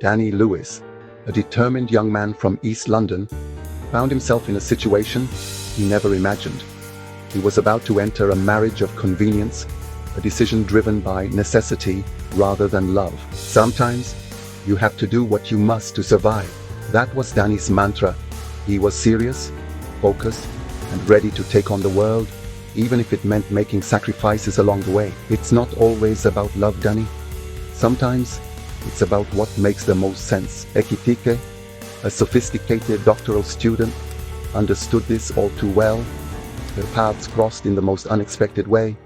Danny Lewis, a determined young man from East London, found himself in a situation he never imagined. He was about to enter a marriage of convenience, a decision driven by necessity rather than love. Sometimes, you have to do what you must to survive. That was Danny's mantra. He was serious, focused, and ready to take on the world, even if it meant making sacrifices along the way. It's not always about love, Danny. Sometimes, it's about what makes the most sense. Ekitike, a sophisticated doctoral student, understood this all too well. Their paths crossed in the most unexpected way,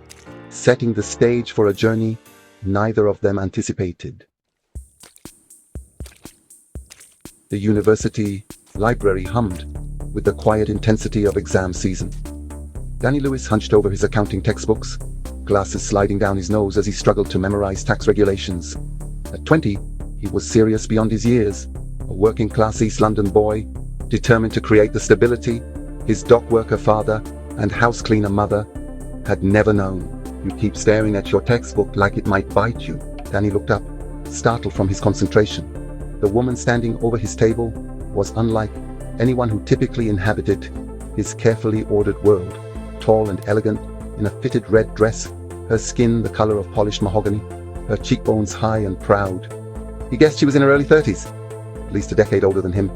setting the stage for a journey neither of them anticipated. The university library hummed with the quiet intensity of exam season. Danny Lewis hunched over his accounting textbooks, glasses sliding down his nose as he struggled to memorize tax regulations. At 20, he was serious beyond his years, a working-class East London boy, determined to create the stability his dock worker father and house cleaner mother had never known. You keep staring at your textbook like it might bite you. Danny looked up, startled from his concentration. The woman standing over his table was unlike anyone who typically inhabited his carefully ordered world. Tall and elegant, in a fitted red dress, her skin the color of polished mahogany, her cheekbones high and proud. He guessed she was in her early 30s, at least a decade older than him.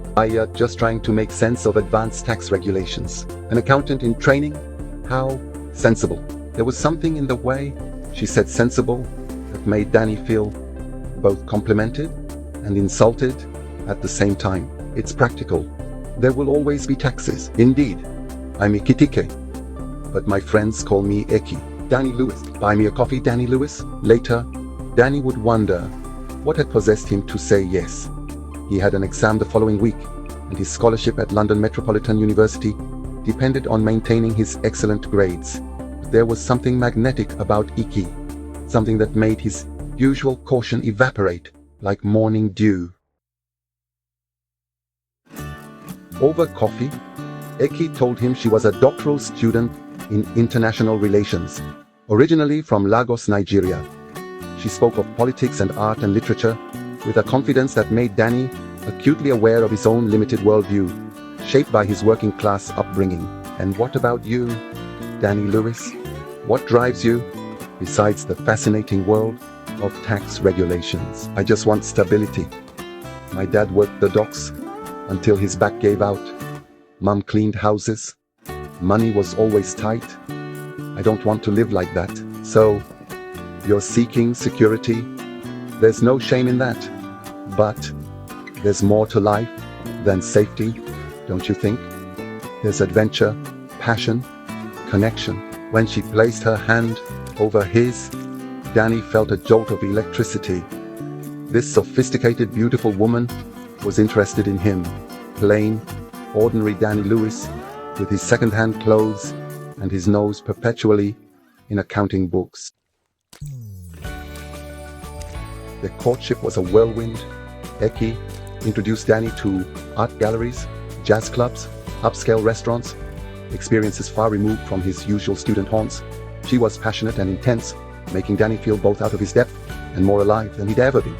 Just trying to make sense of advanced tax regulations. An accountant in training? How sensible. There was something in the way she said sensible that made Danny feel both complimented and insulted at the same time. It's practical. There will always be taxes. Indeed, I'm Ekitike, but my friends call me Eki. Danny Lewis. Buy me a coffee, Danny Lewis? Later, Danny would wonder what had possessed him to say yes. He had an exam the following week, and his scholarship at London Metropolitan University depended on maintaining his excellent grades. There was something magnetic about Eki, something that made his usual caution evaporate like morning dew. Over coffee, Eki told him she was a doctoral student in international relations, originally from Lagos, Nigeria. She spoke of politics and art and literature with a confidence that made Danny acutely aware of his own limited worldview, shaped by his working-class upbringing. And what about you, Danny Lewis? What drives you, besides the fascinating world of tax regulations? I just want stability. My dad worked the docks until his back gave out. Mum cleaned houses. Money was always tight. I don't want to live like that. So, you're seeking security. There's no shame in that. But there's more to life than safety, don't you think? There's adventure, passion, connection. When she placed her hand over his, Danny felt a jolt of electricity. This sophisticated, beautiful woman was interested in him. Plain, ordinary Danny Lewis, with his second-hand clothes and his nose perpetually in accounting books. Their courtship was a whirlwind. Eki introduced Danny to art galleries, jazz clubs, upscale restaurants, experiences far removed from his usual student haunts. She was passionate and intense, making Danny feel both out of his depth and more alive than he'd ever been.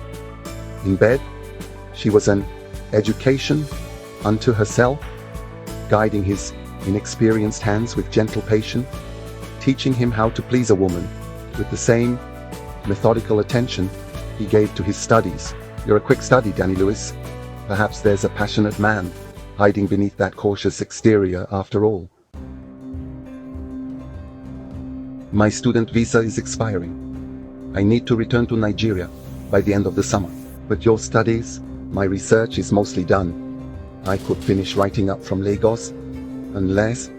In bed, she was an education unto herself, guiding his inexperienced hands with gentle patience, teaching him how to please a woman with the same methodical attention he gave to his studies. You're a quick study, Danny Lewis. Perhaps there's a passionate man hiding beneath that cautious exterior after all. My student visa is expiring. I need to return to Nigeria by the end of the summer. But your studies, my research is mostly done. I could finish writing up from Lagos, unless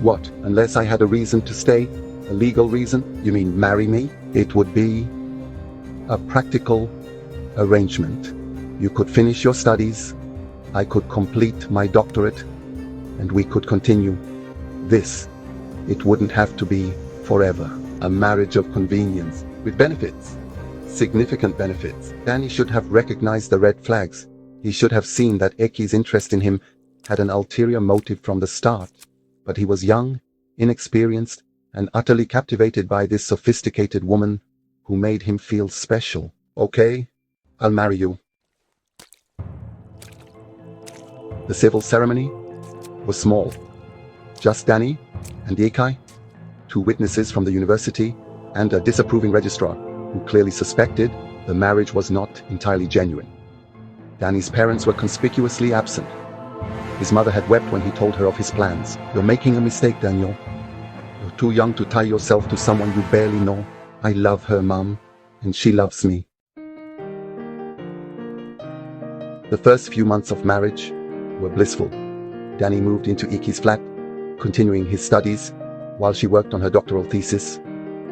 what? Unless I had a reason to stay, a legal reason? You mean marry me? It would be a practical arrangement. You could finish your studies, I could complete my doctorate, and we could continue this. It wouldn't have to be forever. A marriage of convenience with benefits, significant benefits. Danny should have recognized the red flags. He should have seen that Eki's interest in him had an ulterior motive from the start. But he was young, inexperienced, and utterly captivated by this sophisticated woman who made him feel special. Okay, I'll marry you. The civil ceremony was small. Just Danny and Eki, two witnesses from the university, and a disapproving registrar who clearly suspected the marriage was not entirely genuine. Danny's parents were conspicuously absent. His mother had wept when he told her of his plans. "You're making a mistake, Daniel. You're too young to tie yourself to someone you barely know. I love her, Mom, and she loves me." The first few months of marriage were blissful. Danny moved into Eki's flat, continuing his studies while she worked on her doctoral thesis.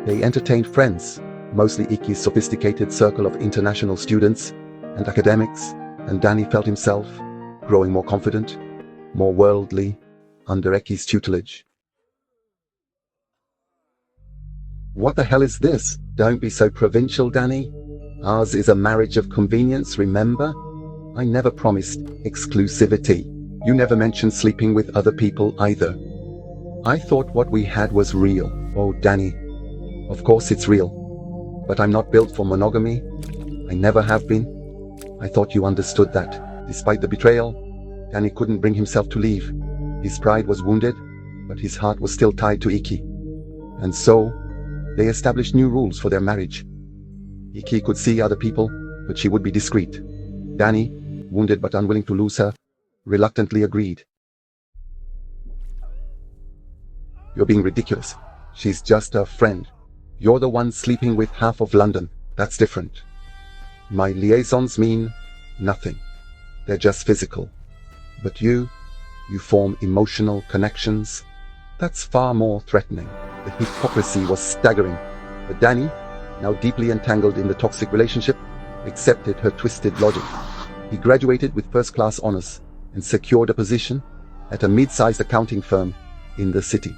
They entertained friends, mostly Eki's sophisticated circle of international students and academics, and Danny felt himself growing more confident, more worldly, under Eki's tutelage. "What the hell is this? Don't be so provincial, Danny. Ours is a marriage of convenience, remember? I never promised exclusivity. You never mentioned sleeping with other people either. I thought what we had was real." "Oh, Danny, of course it's real. But I'm not built for monogamy. I never have been. I thought you understood that." Despite the betrayal, Danny couldn't bring himself to leave. His pride was wounded, but his heart was still tied to Eki. And so, they established new rules for their marriage. Eki could see other people, but she would be discreet. Danny, wounded but unwilling to lose her, reluctantly agreed. "You're being ridiculous. She's just a friend. You're the one sleeping with half of London. That's different. My liaisons mean nothing. They're just physical. But you form emotional connections. That's far more threatening." The hypocrisy was staggering. But Danny, now deeply entangled in the toxic relationship, accepted her twisted logic. He graduated with first-class honors and secured a position at a mid-sized accounting firm in the city.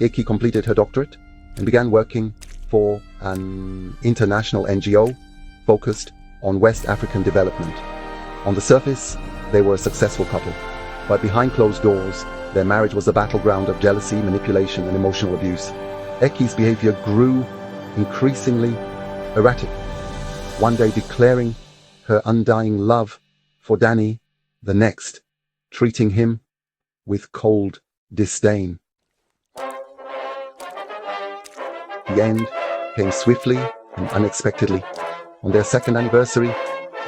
Eki completed her doctorate and began working for an international NGO focused on West African development. On the surface, they were a successful couple, but behind closed doors, their marriage was a battleground of jealousy, manipulation, and emotional abuse. Eki's behavior grew increasingly erratic, one day declaring her undying love for Danny, the next treating him with cold disdain. The end came swiftly and unexpectedly. On their second anniversary,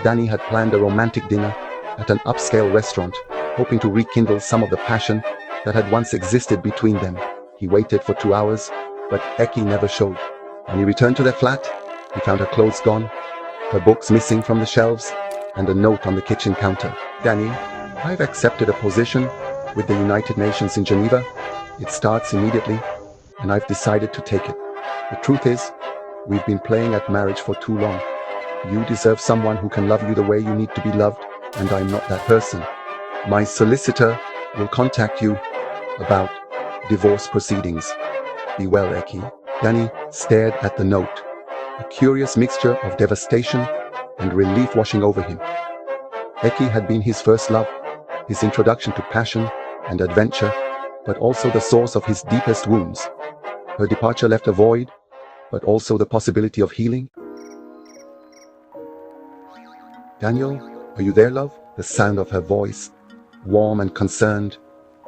Danny had planned a romantic dinner at an upscale restaurant, hoping to rekindle some of the passion that had once existed between them. He waited for 2 hours, but Eki never showed. When he returned to their flat, he found her clothes gone, her books missing from the shelves, and a note on the kitchen counter. "Danny, I've accepted a position with the United Nations in Geneva. It starts immediately, and I've decided to take it. The truth is, we've been playing at marriage for too long. You deserve someone who can love you the way you need to be loved, and I'm not that person. My solicitor will contact you about divorce proceedings. Be well, Eki." Danny stared at the note, a curious mixture of devastation and relief washing over him. Eki had been his first love, his introduction to passion and adventure, but also the source of his deepest wounds. Her departure left a void, but also the possibility of healing. "Daniel, are you there, love?" The sound of her voice, warm and concerned,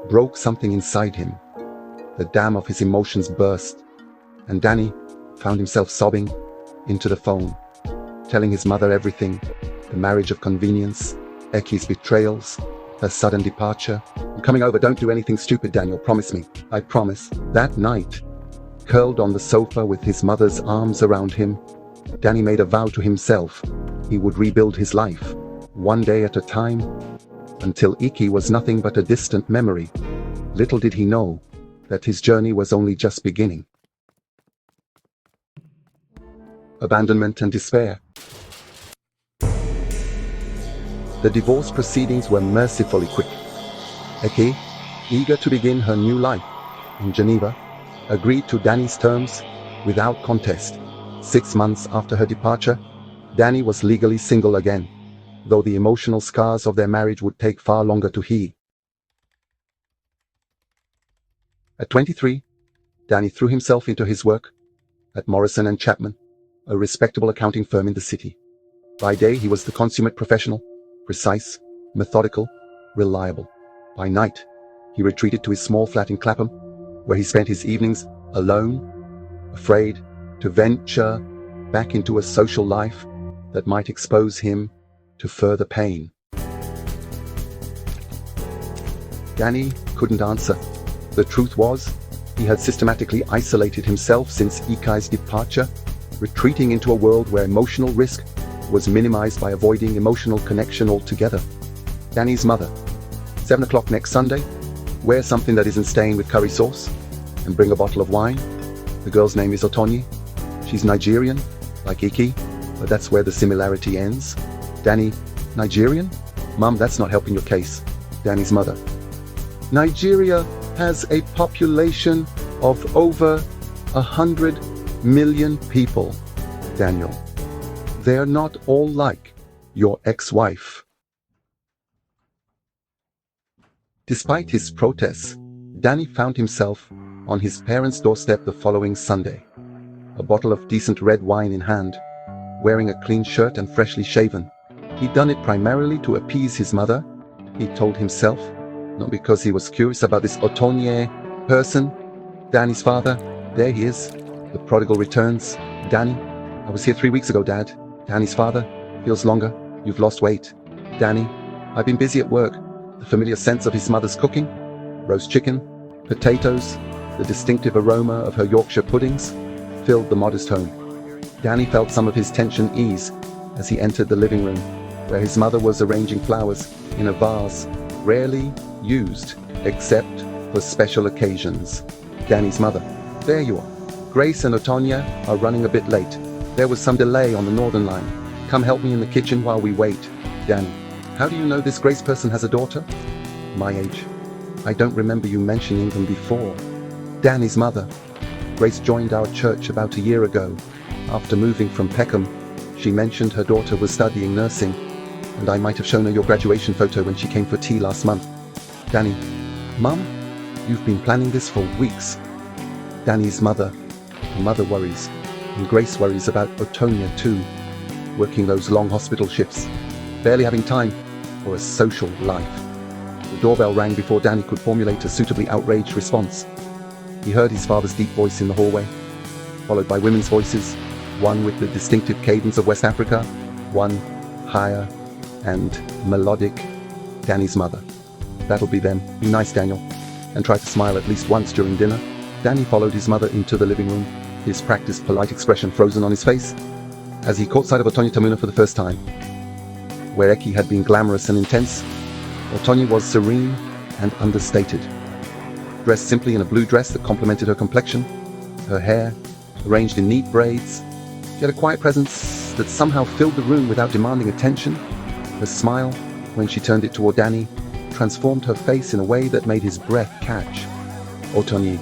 broke something inside him. The dam of his emotions burst, and Danny found himself sobbing into the phone, telling his mother everything: the marriage of convenience, Eki's betrayals, her sudden departure. "I'm coming over. Don't do anything stupid, Daniel. Promise me." "I promise." That night, curled on the sofa with his mother's arms around him, Danny made a vow to himself. He would rebuild his life, one day at a time, until Eki was nothing but a distant memory. Little did he know that his journey was only just beginning. Abandonment and despair. The divorce proceedings were mercifully quick. Eki, eager to begin her new life in Geneva, agreed to Danny's terms without contest. 6 months after her departure, Danny was legally single again, though the emotional scars of their marriage would take far longer to heal. At 23, Danny threw himself into his work at Morrison & Chapman, a respectable accounting firm in the city. By day, he was the consummate professional, precise, methodical, reliable. By night, he retreated to his small flat in Clapham, where he spent his evenings alone, afraid to venture back into a social life that might expose him to further pain. Danny couldn't answer. The truth was, he had systematically isolated himself since Ikai's departure, retreating into a world where emotional risk was minimized by avoiding emotional connection altogether. Danny's mother: 7 o'clock next Sunday, wear something that isn't stained with curry sauce, and bring a bottle of wine. The girl's name is Otonyi. She's Nigerian, like Iki, but that's where the similarity ends. Danny: Nigerian? Mum, that's not helping your case. Danny's mother: Nigeria has a population of over 100 million people, Daniel. They're not all like your ex-wife. Despite his protests, Danny found himself on his parents' doorstep the following Sunday, a bottle of decent red wine in hand, wearing a clean shirt and freshly shaven. He'd done it primarily to appease his mother, he told himself, not because he was curious about this Otonyi person. Danny's father: there he is. The prodigal returns. Danny: I was here 3 weeks ago, Dad. Danny's father: feels longer. You've lost weight. Danny: I've been busy at work. The familiar sense of his mother's cooking, roast chicken, potatoes, the distinctive aroma of her Yorkshire puddings, filled the modest home. Danny felt some of his tension ease as he entered the living room, where his mother was arranging flowers in a vase, rarely used except for special occasions. Danny's mother: there you are. Grace and Otonya are running a bit late. There was some delay on the Northern Line. Come help me in the kitchen while we wait. Danny: how do you know this Grace person has a daughter? My age. I don't remember you mentioning them before. Danny's mother: Grace joined our church about a year ago. After moving from Peckham, she mentioned her daughter was studying nursing, and I might have shown her your graduation photo when she came for tea last month. Danny: Mum, you've been planning this for weeks. Danny's mother: the mother worries, and Grace worries about Otonya too, working those long hospital shifts, barely having time for a social life. The doorbell rang before Danny could formulate a suitably outraged response. He heard his father's deep voice in the hallway, followed by women's voices, one with the distinctive cadence of West Africa, one higher and melodic. Danny's mother: that'll be them. Be nice, Daniel, and try to smile at least once during dinner. Danny followed his mother into the living room, his practiced polite expression frozen on his face, as he caught sight of Otonya Tamuna for the first time. Where Eki had been glamorous and intense, Otonya was serene and understated. Dressed simply in a blue dress that complemented her complexion, her hair arranged in neat braids, she had a quiet presence that somehow filled the room without demanding attention. Her smile, when she turned it toward Danny, transformed her face in a way that made his breath catch. Otonyi: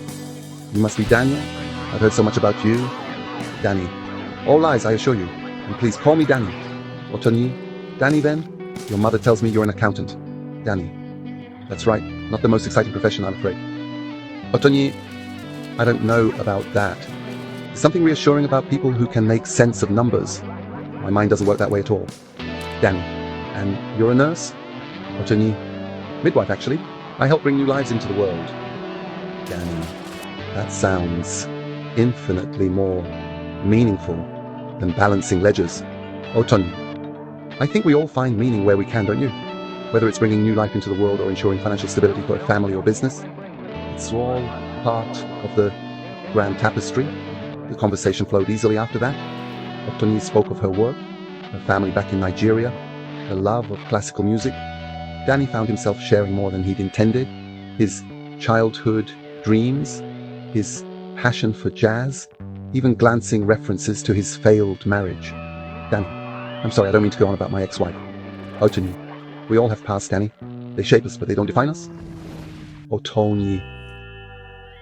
you must be Daniel? I've heard so much about you. Danny: all lies, I assure you, and please call me Danny. Otonyi: Danny then? Your mother tells me you're an accountant. Danny: that's right, not the most exciting profession, I'm afraid. Otonyi: I don't know about that. There's something reassuring about people who can make sense of numbers. My mind doesn't work that way at all. Danny: and you're a nurse? Otonyi: midwife, actually. I help bring new lives into the world. Danny: that sounds infinitely more meaningful than balancing ledgers. Otonyi: I think we all find meaning where we can, don't you? Whether it's bringing new life into the world or ensuring financial stability for a family or business. It's all part of the grand tapestry. The conversation flowed easily after that. Otonyi spoke of her work, her family back in Nigeria, her love of classical music. Danny found himself sharing more than he'd intended. His childhood dreams, his passion for jazz, even glancing references to his failed marriage. Danny: I'm sorry, I don't mean to go on about my ex-wife. Otonyi: we all have pasts, Danny. They shape us, but they don't define us. Otonyi: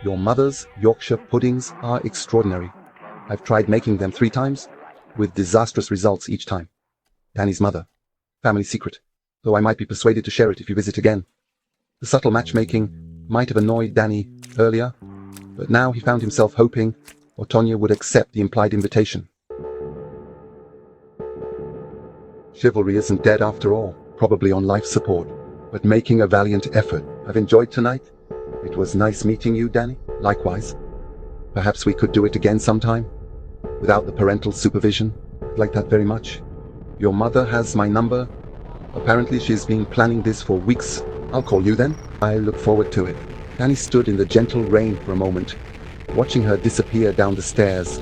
your mother's Yorkshire puddings are extraordinary. I've tried making them 3 times, with disastrous results each time. Danny's mother: family secret, though I might be persuaded to share it if you visit again. The subtle matchmaking might have annoyed Danny earlier, but now he found himself hoping Otonya would accept the implied invitation. Chivalry isn't dead after all, probably on life support, but making a valiant effort I've enjoyed tonight. It was nice meeting you, Danny. Likewise. Perhaps we could do it again sometime, without the parental supervision. I'd like that very much. Your mother has my number. Apparently she's been planning this for weeks. I'll call you then. I look forward to it. Danny stood in the gentle rain for a moment, watching her disappear down the stairs.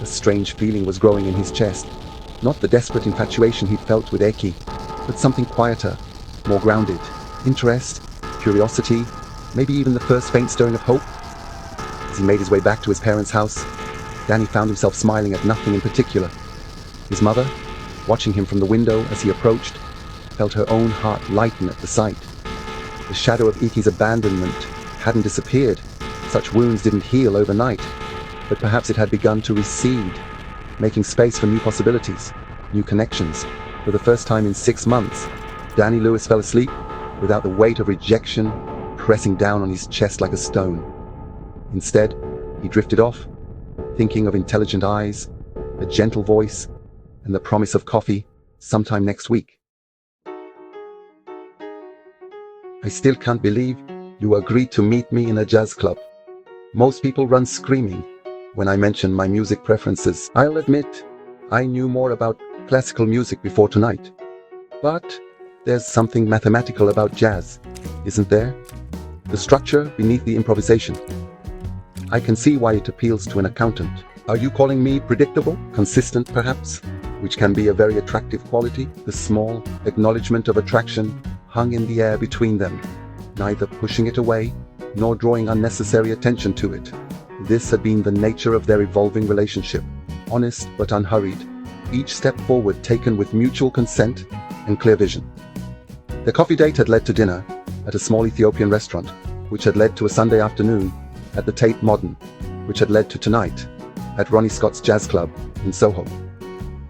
A strange feeling was growing in his chest. Not the desperate infatuation he'd felt with Eki, but something quieter, more grounded. Interest, curiosity, maybe even the first faint stirring of hope. As he made his way back to his parents' house, Danny found himself smiling at nothing in particular. His mother, watching him from the window as he approached, felt her own heart lighten at the sight. The shadow of Iki's abandonment hadn't disappeared. Such wounds didn't heal overnight, but perhaps it had begun to recede, making space for new possibilities, new connections. For the first time in 6 months, Danny Lewis fell asleep without the weight of rejection pressing down on his chest like a stone. Instead, he drifted off, thinking of intelligent eyes, a gentle voice, and the promise of coffee sometime next week. I still can't believe you agreed to meet me in a jazz club. Most people run screaming when I mention my music preferences. I'll admit, I knew more about classical music before tonight. But there's something mathematical about jazz, isn't there? The structure beneath the improvisation. I can see why it appeals to an accountant. Are you calling me predictable? Consistent, perhaps? Which can be a very attractive quality. The small acknowledgement of attraction hung in the air between them, neither pushing it away nor drawing unnecessary attention to it. This had been the nature of their evolving relationship, honest but unhurried, each step forward taken with mutual consent and clear vision. Their coffee date had led to dinner at a small Ethiopian restaurant, which had led to a Sunday afternoon at the Tate Modern, which had led to tonight at Ronnie Scott's Jazz Club in Soho.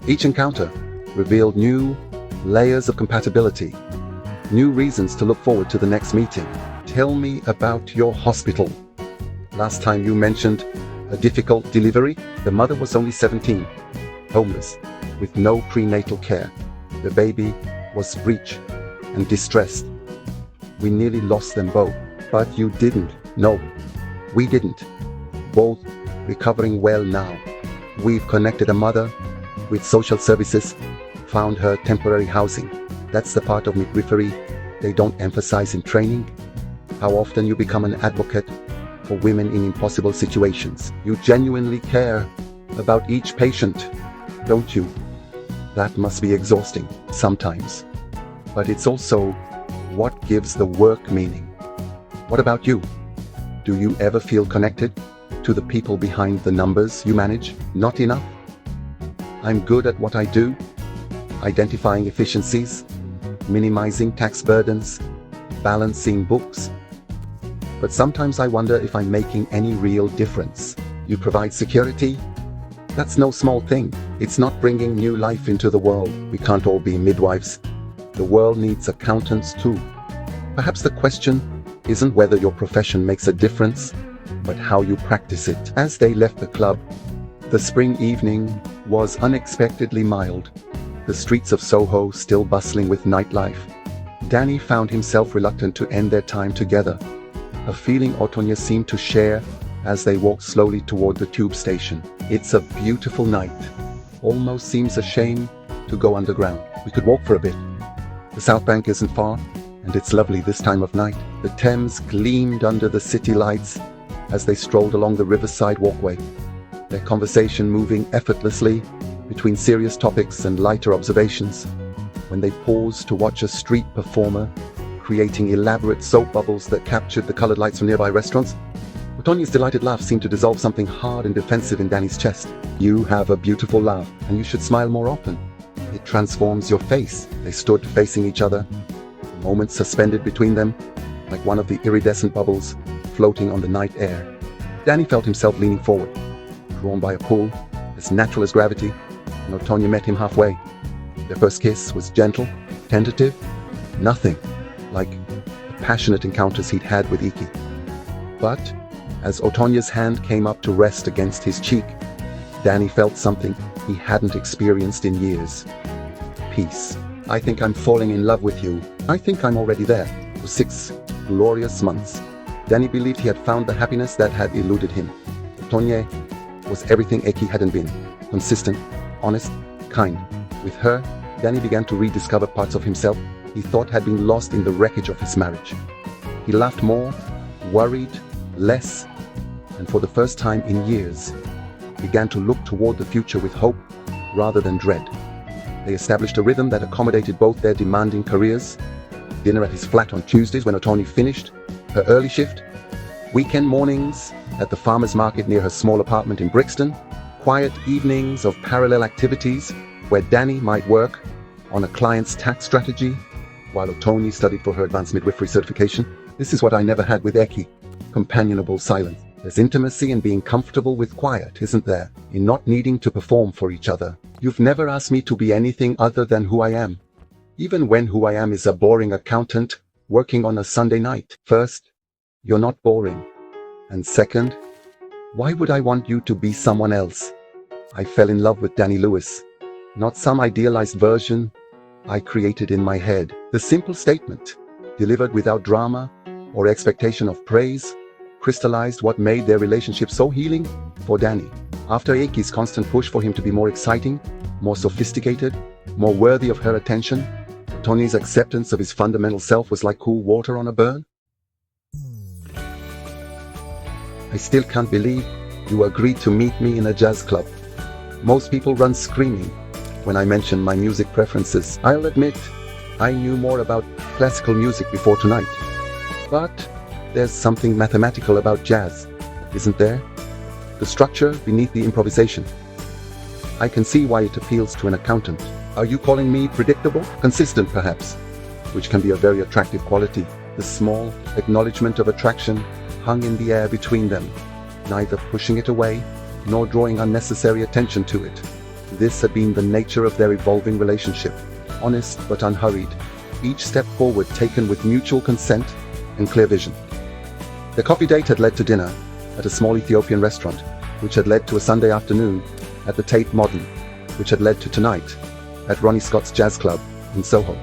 Each encounter revealed new layers of compatibility, new reasons to look forward to the next meeting. Tell me about your hospital. Last time you mentioned a difficult delivery. The mother was only 17, homeless, with no prenatal care. The baby was breech and distressed. We nearly lost them both, but you didn't. No, we didn't. Both recovering well now. We've connected a mother with social services, found her temporary housing. That's the part of midwifery they don't emphasize in training. How often you become an advocate for women in impossible situations. You genuinely care about each patient, don't you? That must be exhausting sometimes. But it's also what gives the work meaning. What about you? Do you ever feel connected to the people behind the numbers you manage? Not enough? I'm good at what I do, identifying efficiencies, minimizing tax burdens, balancing books. But sometimes I wonder if I'm making any real difference. You provide security? That's no small thing. It's not bringing new life into the world. We can't all be midwives. The world needs accountants too. Perhaps the question isn't whether your profession makes a difference, but how you practice it. As they left the club, the spring evening was unexpectedly mild, the streets of Soho still bustling with nightlife. Danny found himself reluctant to end their time together, a feeling Otonia seemed to share as they walked slowly toward the tube station. It's a beautiful night. Almost seems a shame to go underground. We could walk for a bit. The South Bank isn't far, and it's lovely this time of night. The Thames gleamed under the city lights as they strolled along the riverside walkway, their conversation moving effortlessly between serious topics and lighter observations. When they paused to watch a street performer creating elaborate soap bubbles that captured the colored lights from nearby restaurants, Otonia's delighted laugh seemed to dissolve something hard and defensive in Danny's chest. You have a beautiful laugh, and you should smile more often. It transforms your face. They stood facing each other, moments suspended between them, like one of the iridescent bubbles floating on the night air. Danny felt himself leaning forward, drawn by a pull as natural as gravity, and Otonia met him halfway. Their first kiss was gentle, tentative, nothing like the passionate encounters he'd had with Iki. But as Otonia's hand came up to rest against his cheek, Danny felt something he hadn't experienced in years. Peace. I think I'm falling in love with you. I think I'm already there. For 6 glorious months. Danny believed he had found the happiness that had eluded him. Tonya was everything Eki hadn't been. Consistent, honest, kind. With her, Danny began to rediscover parts of himself he thought had been lost in the wreckage of his marriage. He laughed more, worried less, and for the first time in years, began to look toward the future with hope rather than dread. They established a rhythm that accommodated both their demanding careers: dinner at his flat on Tuesdays when Otoni finished her early shift, weekend mornings at the farmer's market near her small apartment in Brixton, quiet evenings of parallel activities where Danny might work on a client's tax strategy while Otoni studied for her advanced midwifery certification. This is what I never had with Eki: companionable silence. There's intimacy in being comfortable with quiet, isn't there? In not needing to perform for each other. You've never asked me to be anything other than who I am, even when who I am is a boring accountant working on a Sunday night. First, you're not boring. And second, why would I want you to be someone else? I fell in love with Danny Lewis, not some idealized version I created in my head. The simple statement, delivered without drama or expectation of praise, crystallized what made their relationship so healing for Danny. After Eki's constant push for him to be more exciting, more sophisticated, more worthy of her attention, Tony's acceptance of his fundamental self was like cool water on a burn. I still can't believe you agreed to meet me in a jazz club. Most people run screaming when I mention my music preferences. I'll admit, I knew more about classical music before tonight. But there's something mathematical about jazz, isn't there? The structure beneath the improvisation. I can see why it appeals to an accountant. Are you calling me predictable? Consistent, perhaps, which can be a very attractive quality. The small acknowledgement of attraction hung in the air between them, neither pushing it away nor drawing unnecessary attention to it. This had been the nature of their evolving relationship, honest but unhurried, each step forward taken with mutual consent and clear vision. The coffee date had led to dinner at a small Ethiopian restaurant, which had led to a Sunday afternoon at the Tate Modern, which had led to tonight at Ronnie Scott's Jazz Club in Soho.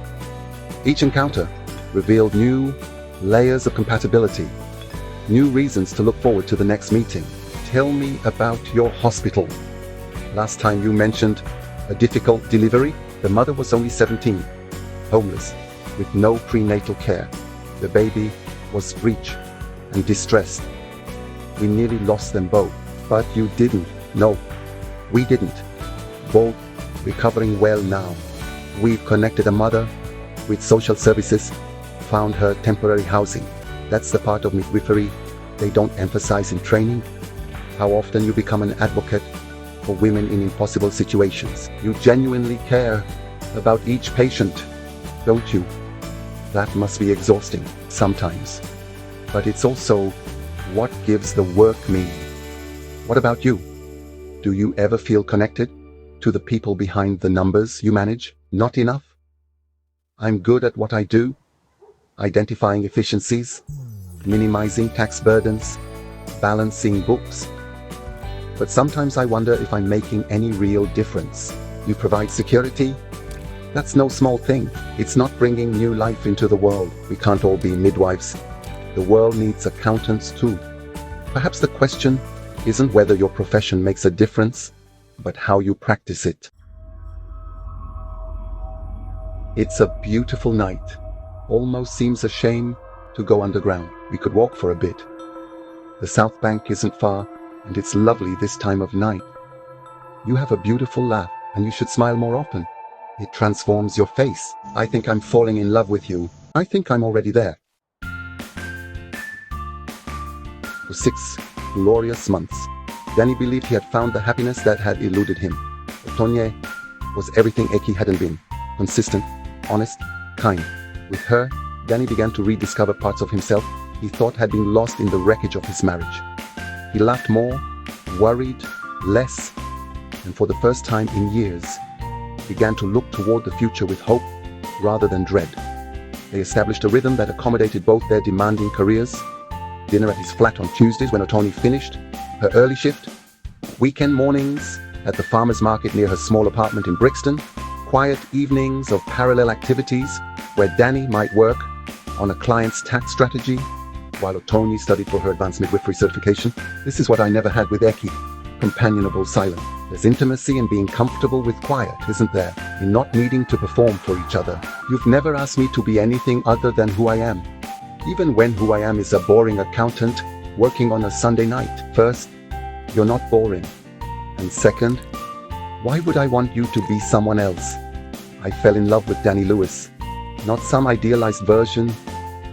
Each encounter revealed new layers of compatibility, new reasons to look forward to the next meeting. Tell me about your hospital. Last time you mentioned a difficult delivery. The mother was only 17, homeless, with no prenatal care. The baby was breech and distressed. We nearly lost them both, but you didn't. No, we didn't. Both recovering well now. We've connected a mother with social services, found her temporary housing. That's the part of midwifery they don't emphasize in training. How often you become an advocate for women in impossible situations. You genuinely care about each patient, don't you? That must be exhausting sometimes. But it's also what gives the work meaning. What about you? Do you ever feel connected to the people behind the numbers you manage? Not enough? I'm good at what I do, identifying efficiencies, minimizing tax burdens, balancing books. But sometimes I wonder if I'm making any real difference. You provide security? That's no small thing. It's not bringing new life into the world. We can't all be midwives. The world needs accountants too. Perhaps the question isn't whether your profession makes a difference, but how you practice it. It's a beautiful night. Almost seems a shame to go underground. We could walk for a bit. The South Bank isn't far, and it's lovely this time of night. You have a beautiful laugh, and you should smile more often. It transforms your face. I think I'm falling in love with you. I think I'm already there. For 6 glorious months, Danny believed he had found the happiness that had eluded him. Tonya was everything Eki hadn't been. Consistent, honest, kind. With her, Danny began to rediscover parts of himself he thought had been lost in the wreckage of his marriage. He laughed more, worried less, and for the first time in years, began to look toward the future with hope rather than dread. They established a rhythm that accommodated both their demanding careers: dinner at his flat on Tuesdays when Otoni finished her early shift, weekend mornings at the farmer's market near her small apartment in Brixton, quiet evenings of parallel activities where Danny might work on a client's tax strategy, while Otonie studied for her advanced midwifery certification. This is what I never had with Eki. Companionable silence. There's intimacy in being comfortable with quiet, isn't there? In not needing to perform for each other. You've never asked me to be anything other than who I am. Even when who I am is a boring accountant working on a Sunday night. First, you're not boring. And second, why would I want you to be someone else? I fell in love with Danny Lewis. Not some idealized version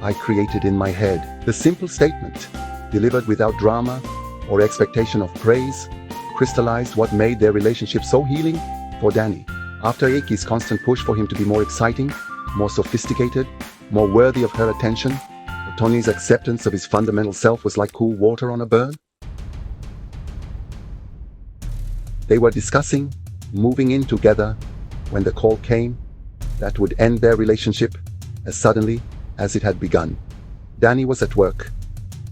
I created in my head. The simple statement, delivered without drama or expectation of praise, crystallized what made their relationship so healing for Danny. After Eki's constant push for him to be more exciting, more sophisticated, more worthy of her attention, Otonie's acceptance of his fundamental self was like cool water on a burn. They were discussing moving in together when the call came that would end their relationship as suddenly as it had begun. Danny was at work,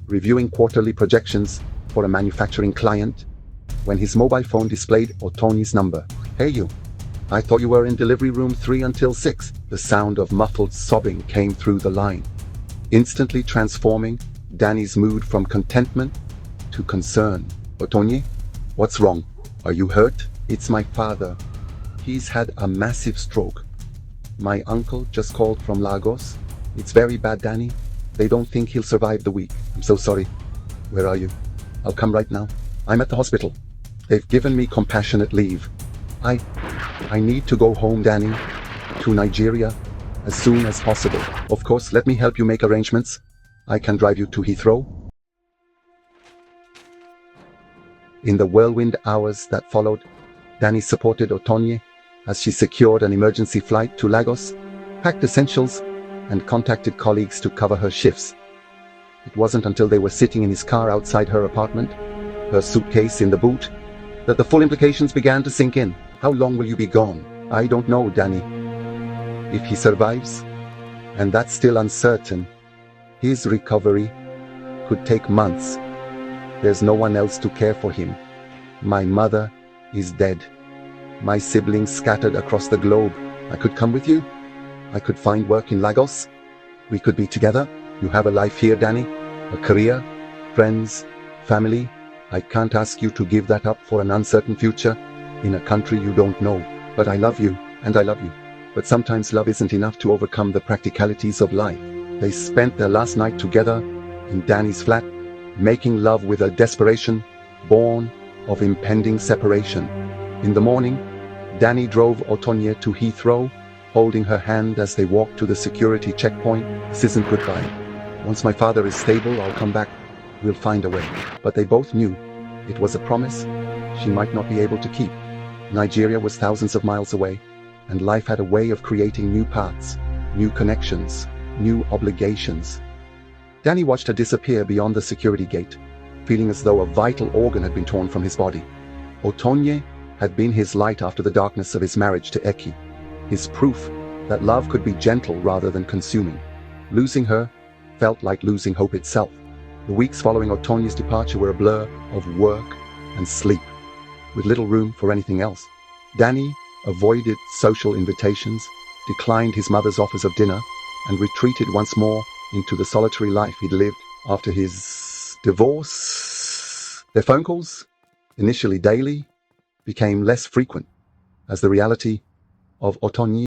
reviewing quarterly projections for a manufacturing client, when his mobile phone displayed Otonie's number. "Hey you, I thought you were in delivery room 3 until 6. The sound of muffled sobbing came through the line, instantly transforming Danny's mood from contentment to concern. "Otonie, what's wrong? Are you hurt?" "It's my father. He's had a massive stroke. My uncle just called from Lagos. It's very bad, Danny. They don't think he'll survive the week." "I'm so sorry. Where are you?" "I'll come right now. I'm at the hospital. They've given me compassionate leave. I need to go home, Danny. To Nigeria. As soon as possible." "Of course, let me help you make arrangements. I can drive you to Heathrow." In the whirlwind hours that followed, Danny supported Otonie as she secured an emergency flight to Lagos, packed essentials, and contacted colleagues to cover her shifts. It wasn't until they were sitting in his car outside her apartment, her suitcase in the boot, that the full implications began to sink in. "How long will you be gone?" "I don't know, Danny. If he survives, and that's still uncertain, his recovery could take months. There's no one else to care for him. My mother is dead. My siblings scattered across the globe. I could come with you. I could find work in Lagos. We could be together. You have a life here, Danny. A career, friends, family. I can't ask you to give that up for an uncertain future in a country you don't know. But I love you, and I love you. But sometimes love isn't enough to overcome the practicalities of life." They spent their last night together in Danny's flat, making love with a desperation born of impending separation. In the morning, Danny drove Otonie to Heathrow, holding her hand as they walked to the security checkpoint. "This isn't goodbye. Once my father is stable, I'll come back. We'll find a way." But they both knew it was a promise she might not be able to keep. Nigeria was thousands of miles away, and life had a way of creating new paths, new connections, new obligations. Danny watched her disappear beyond the security gate, feeling as though a vital organ had been torn from his body. Otonie had been his light after the darkness of his marriage to Eki, his proof that love could be gentle rather than consuming. Losing her felt like losing hope itself. The weeks following Otonie's departure were a blur of work and sleep, with little room for anything else. Danny avoided social invitations, declined his mother's offers of dinner, and retreated once more into the solitary life he'd lived after his divorce. Their phone calls, initially daily, became less frequent as the reality of Otonie